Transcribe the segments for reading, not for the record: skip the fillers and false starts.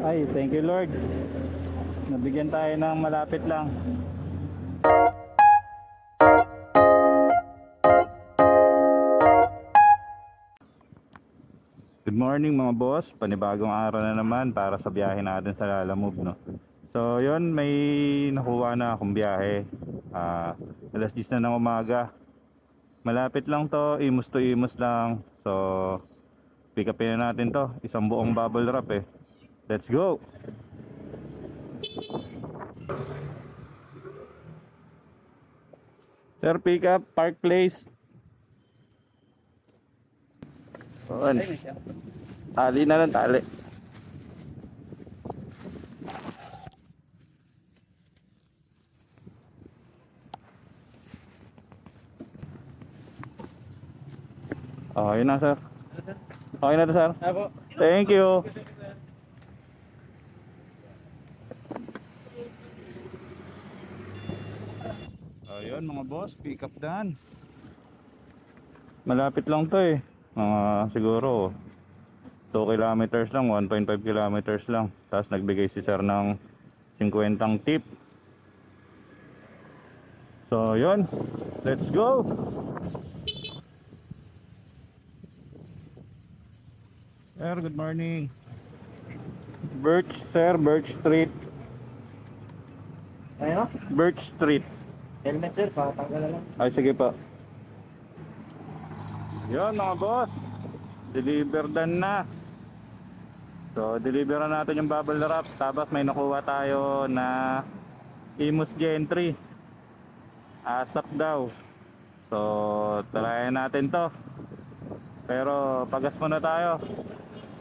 Ay, thank you Lord. Nabigyan tayo ng malapit lang. Good morning mga boss. Panibagong araw na naman para sa biyahe natin sa Lalamove, no? So, yun, may nakuha na akong biyahe. Alas 10 na ng umaga. Malapit lang to, Imus to Imus lang. So, pick upin na natin to. Isang buong bubble wrap eh. Let's go! Sir, pick up, Park Place. Tali na lang, tali. Okay na, sir. Okay na to, sir. Thank you. Ayun mga boss, pick up done. Malapit lang to eh. Siguro 2 kilometers lang, 1.5 kilometers lang. Tapos nagbigay si sir ng 50 tip. So yun, let's go. Sir, good morning. Birch, sir, Birch Street. Ano? Birch Street. Helmet sir, pakatanggal na lang. Ay, sige pa. Yun mga boss, deliver done na. So deliver na natin yung bubble wrap. Tapos may nakuha tayo na Imus Gen 3 ASAP daw. So tarayan natin to. Pero pagas muna tayo.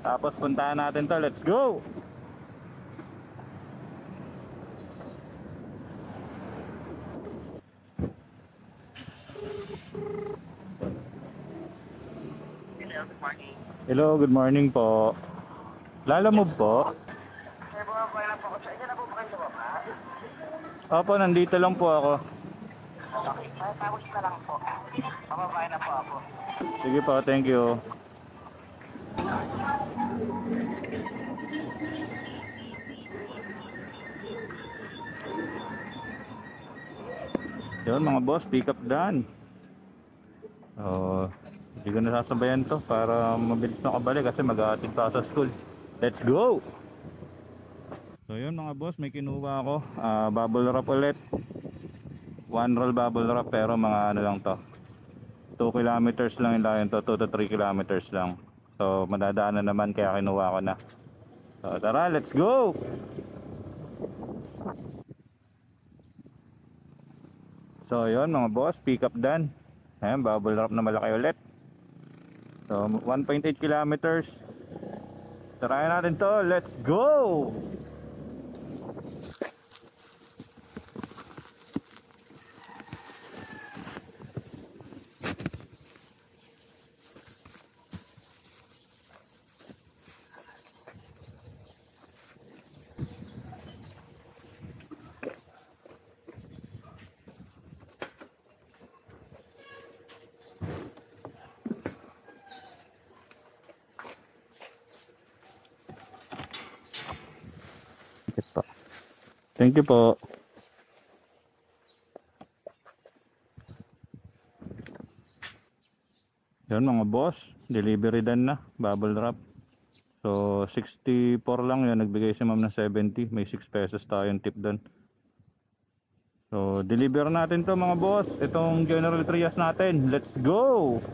Tapos puntahan natin to. Let's go! Hello, good morning po. Lalamove po. Opo, nandito lang po ako. Okay, tapos na lang po. Mababay na po ako. Sige po, thank you. Yun mga boss, pick up done. Hindi ko nasasabayan to para mabilis na kabalik kasi mag-aatid pa sa school. Let's go! So yun mga boss, may kinuha ako. Bubble wrap ulit. 1 roll bubble wrap pero mga ano lang to. 2 kilometers lang yung layo to, 2 to 3 kilometers lang. So madadaan na naman kaya kinuha ko na. So tara, let's go! So yun mga boss, pick up done. Ayan, bubble wrap na malaki ulit. So 1.8 kilometers. Tarayan natin to, let's go! Thank you po. Yan mga boss, delivery done na, bubble wrap. So 64 lang yun, nagbigay si ma'am ng 70, may 6 pesos tayong tip doon. So deliver natin to mga boss, itong General Trias natin. Let's go!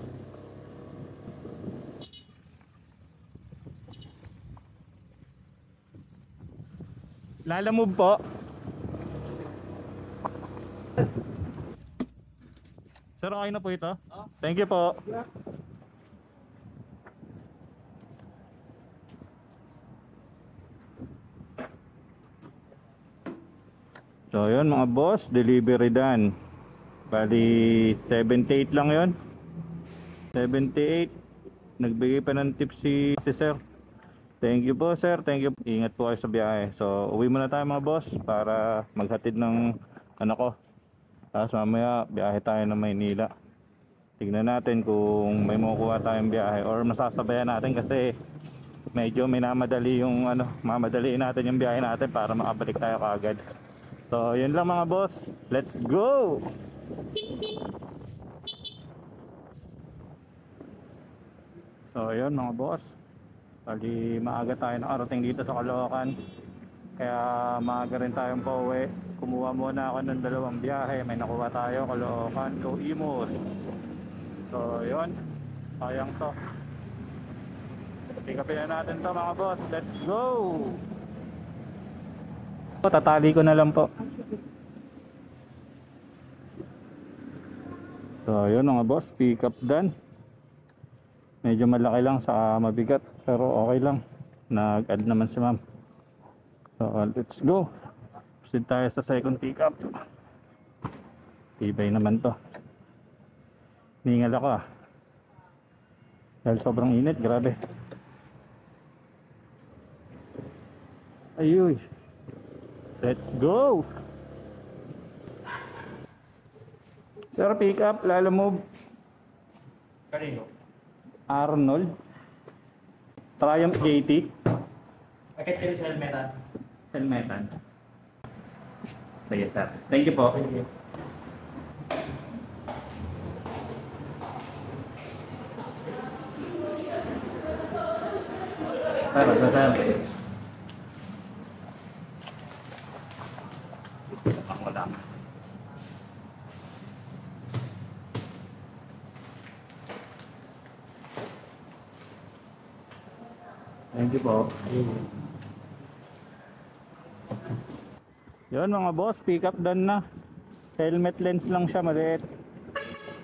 Lalamove po. Sir, okay na po ito? Thank you po. So yun mga boss, delivery done. Bali 78 lang yun. 78. Nagbigay pa ng tip si sir. Thank you po sir, thank you. Ingat po kayo sa biyahe. So uwi muna tayo mga boss para maghatid ng anak ko. Tapos mamaya biyahe tayo ng Maynila. Tignan natin kung may makukuha tayong biyahe or masasabayan natin kasi medyo minamadali yung ano, mamadaliin natin yung biyahe natin para makabalik tayo kaagad. So yun lang mga boss, let's go! So yun mga boss, bali maaga tayo nakarating dito sa Caloocan, kaya maaga rin tayong pauwi. Kumuha muna ako ng dalawang biyahe, may nakuha tayo Caloocan to Imus. So yun, sayang to. Pick upin na natin to mga boss, let's go! Tatali ko na lang po. So yun mga boss, pick up done. Medyo malaki lang sa mabigat, pero okay lang, nag-add naman si ma'am. So let's go, proceed tayo sa second pick up. Tibay naman to. Ningal ako dahil sobrang init, grabe. Ayuy, let's go. Sir, pick up, lalo move. Kanino? Arnold Triumph JT Bakit kayo sa helmetan? helmetan. Sige sir, thank you po. Sir. Ako lang. Thank you po. Yun mga boss, pick up done na. Helmet lens lang siya, maliit.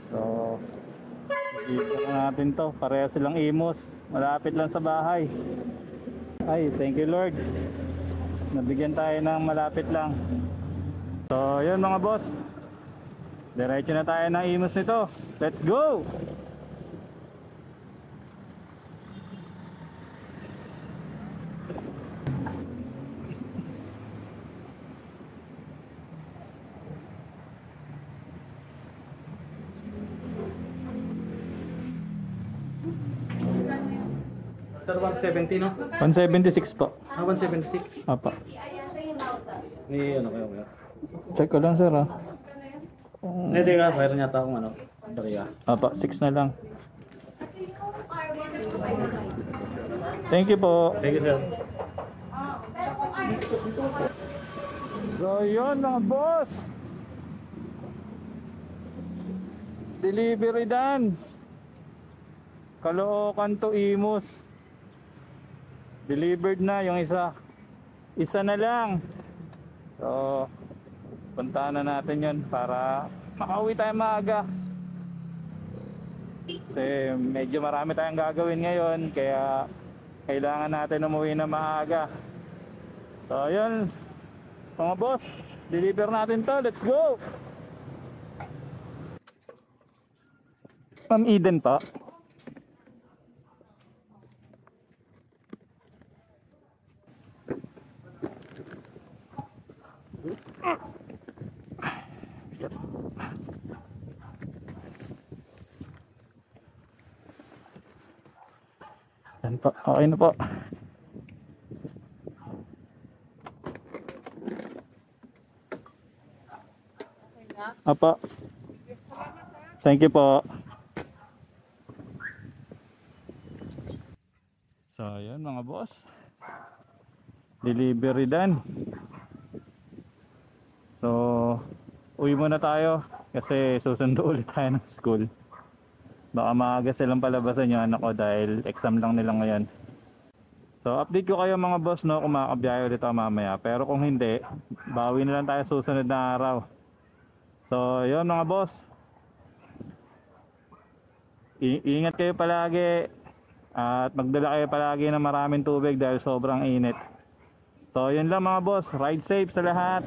So dito na natin to, pareha silang Imus, malapit lang sa bahay. Ay, thank you Lord, nabigyan tayo ng malapit lang. So yun mga boss, diretso na tayo ng Imus nito. Let's go! Sir, 170 no? 176 po. 176. Apa. Ni ano kayo kaya? Check ko lang sir ah. Hindi nga, mayroon yata akong ano. Dariya. Apa, 6 na lang. Thank you po. Thank you sir. So yun mga boss, delivery done. Caloocan to Imus, delivered na yung isa na lang. So puntahan na natin yun para makauwi tayo maaga, kasi medyo marami tayong gagawin ngayon, kaya kailangan natin umuwi na maaga. So yun mga boss, deliver natin to, let's go. Ma'am Eden pa. Yan po, okay na po. Apa. Thank you po. So ayan mga boss, delivery done. So uwi muna tayo kasi susundo ulit tayo ng school. Baka maaga silang palabasan yung anak ko dahil exam lang nila ngayon. So update ko kayo mga boss no kung makakabiyahe ulit ako mamaya. Pero kung hindi, bawi na lang tayo susunod na araw. So yun mga boss, ingat kayo palagi at magdala kayo palagi ng maraming tubig dahil sobrang init. So yun lang mga boss, ride safe sa lahat.